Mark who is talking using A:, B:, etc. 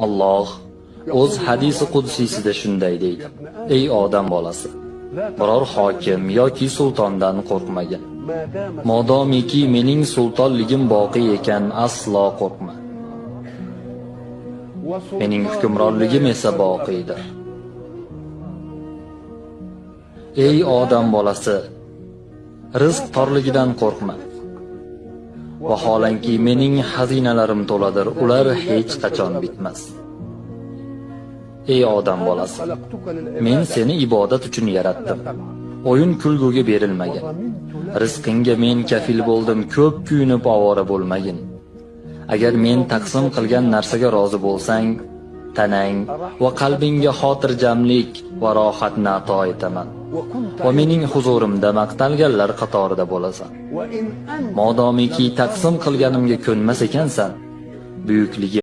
A: Alloh o'z hadisi qudsiyda shunday deydi: Ey odam bolasi, biror hokim yoki sultondan qo'rqmagin. Modomiki mening sultonligim boqiy ekan, aslo qo'rqma. Mening hukmronligim esa boqiydir. Ey odam bolasi, rizq torligidan qo'rqma. Vaholanki mening xazinalarim to'ladir, ular hech qachon bitmas. Ey odam bolasi, men seni ibodat uchun yaratdim. O'yin kulguga berilmagan. Rizqingga men kafil bo'ldim, ko'p kuyinib ovora bo'lmagin. Agar men taqsim qilgan narsaga rozi bo'lsang, tanang va qalbingga xotirjamlik va rohatni ato etaman. Va mening huzurimda maqtalganlar qatorida bo'lasan. Modomiki taqsim qilganimga ko'nmas ekansan, buyukligi